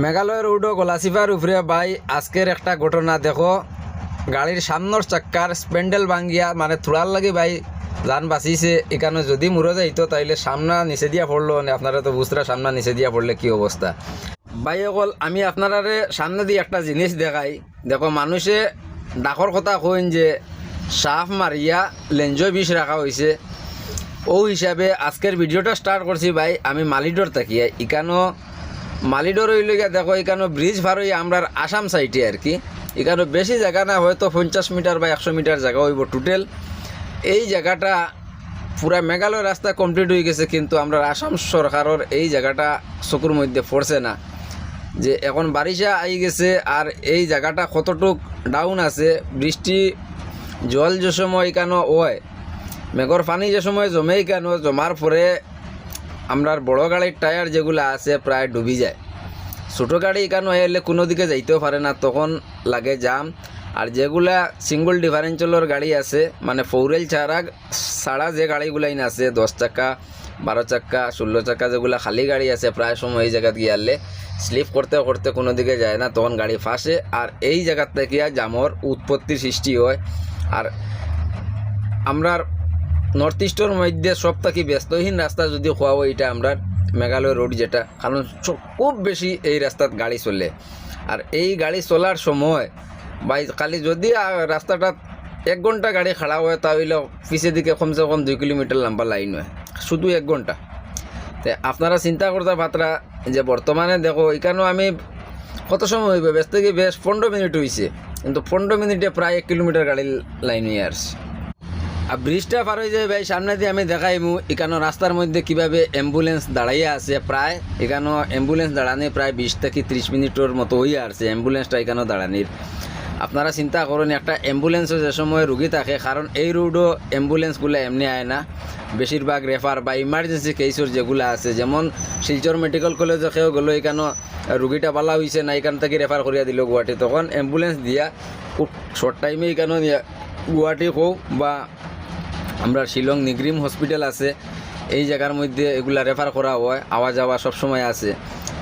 মেঘালয় রোডও গলাচিপার উপরে ভাই আজকের একটা ঘটনা দেখো, গাড়ির সামনের চাক্কার স্প্যান্ডেল ভাঙ্গিয়া মানে থোড়ার লাগে ভাই যান বাঁচিছে। এখানে যদি মুড়ে যাইতো তাইলে সামনা নিচে দিয়া পড়লো, আপনারা তো বুঝতে সামনা নিচে দিয়া পড়লে কি অবস্থা। ভাই অকল আমি আপনারা সামনে দিয়ে একটা জিনিস দেখাই, দেখো মানুষে ডাকর কথা কইন যে সাফ মারিয়া লেঞ্জো বিষ রাখা হয়েছে। ও হিসাবে আজকের ভিডিওটা স্টার্ট করছি ভাই আমি মালিডোর তাকিয়ে। এখানো মালিডোর হইল গিয়া দেখো, এখানো ব্রিজ পার হইয়া আমরা আসাম সাইটে আর কি। এখানে বেশি জায়গা না, হয়তো 50 মিটার বা 100 মিটার জায়গা হইব টোটাল। এই জায়গাটা পুরা মেঘালয় রাস্তা কমপ্লিট হয়ে গেছে, কিন্তু আমরা আসাম সরকারের এই জায়গাটা চকুর মধ্যে পড়ছে না যে এখন বারিশা আই গেছে আর এই জায়গাটা কতটুক ডাউন আছে। বৃষ্টি জল যে সময় এখানে হয়, মেঘর পানি যে সময় জমে এখানে জমার পরে আমরার বড় গাড়ির টায়ার যেগুলো আছে প্রায় ডুবি যায়। ছোটো গাড়ি এখানে এলে কোনো দিকে যাইতেও পারে না, তখন লাগে জাম। আর যেগুলা সিঙ্গল ডিফারেন্সিয়ালের গাড়ি আছে মানে ফৌরেল ছাড়া যে গাড়িগুলাই না আছে 10 চাকা 12 চাকা 16 চাকা যেগুলা খালি গাড়ি আছে, প্রায় সময় এই জায়গা গিয়ালে স্লিপ করতে করতে কোনো দিকে যায় না, তখন গাড়ি ফাঁসে আর এই জায়গার থেকে জামর উৎপত্তির সৃষ্টি হয়। আর আমরা নর্থ ইস্টের মধ্যে সব থেকে ব্যস্তহীন রাস্তা যদি হওয়া হয় এটা আমরা মেঘালয় রোড, যেটা কারণ খুব বেশি এই রাস্তাত গাড়ি চলে। আর এই গাড়ি চলার সময় ভাই খালি যদি রাস্তাটা 1 ঘন্টা গাড়ি খাড়া হয় তাহলে পিছের দিকে কমসে কম 2 কিলোমিটার লম্বা লাইন হয়, শুধু 1 ঘন্টা। তো আপনারা চিন্তা করতে পাত্রা যে বর্তমানে দেখো এখানেও আমি কত সময় হইবে, ব্যস্ত থেকে বেশ 15 মিনিট হয়েছে, কিন্তু 15 মিনিটে প্রায় 1 কিলোমিটার গাড়ির লাইন হয়ে আসছে। আর ব্রিজটা পার হয়ে যায় ভাই সামনে দিয়ে আমি দেখাইমু এখানে রাস্তার মধ্যে কিভাবে অ্যাম্বুলেন্স দাঁড়াইয়া আছে। প্রায় এখানে অ্যাম্বুলেন্স দাঁড়ানি প্রায় 20 থেকে 30 মিনিটের মতো হইয়া আসছে অ্যাম্বুলেন্সটা এখানেও দাঁড়ানির। আপনারা চিন্তা করুন একটা অ্যাম্বুলেন্সও যে সময় রুগী থাকে, কারণ এই রোডও অ্যাম্বুলেন্সগুলো এমনি আয় না, বেশিরভাগ রেফার বা ইমার্জেন্সি কেসের যেগুলো আছে, যেমন শিলচর মেডিকেল কলেজে কেউ গেলো এখানে রুগীটা ভালো হয়েছে না, এখান থেকে রেফার করিয়া দিল গুয়াহাটি, তখন অ্যাম্বুলেন্স দিয়া খুব শর্ট টাইমে এখানে গুয়াহাটি হোক বা আমরা শিলং নিগ্রিম হসপিটাল আছে এই জায়গার মধ্যে এগুলা রেফার করা হয়, আওয়া যাওয়া সবসময় আছে।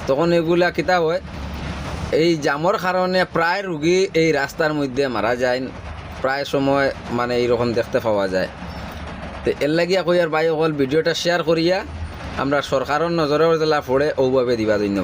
তখন এগুলা কিতা হয়, এই জামর কারণে প্রায় রুগী এই রাস্তার মধ্যে মারা যায়, প্রায় সময় মানে এইরকম দেখতে পাওয়া যায়। তো এর লাগিয়া কই আর ভাই অকল ভিডিওটা শেয়ার করিয়া আমরা সরকারের নজরে জেলা পড়ে ওভাবে দিবা। ধন্যবাদ।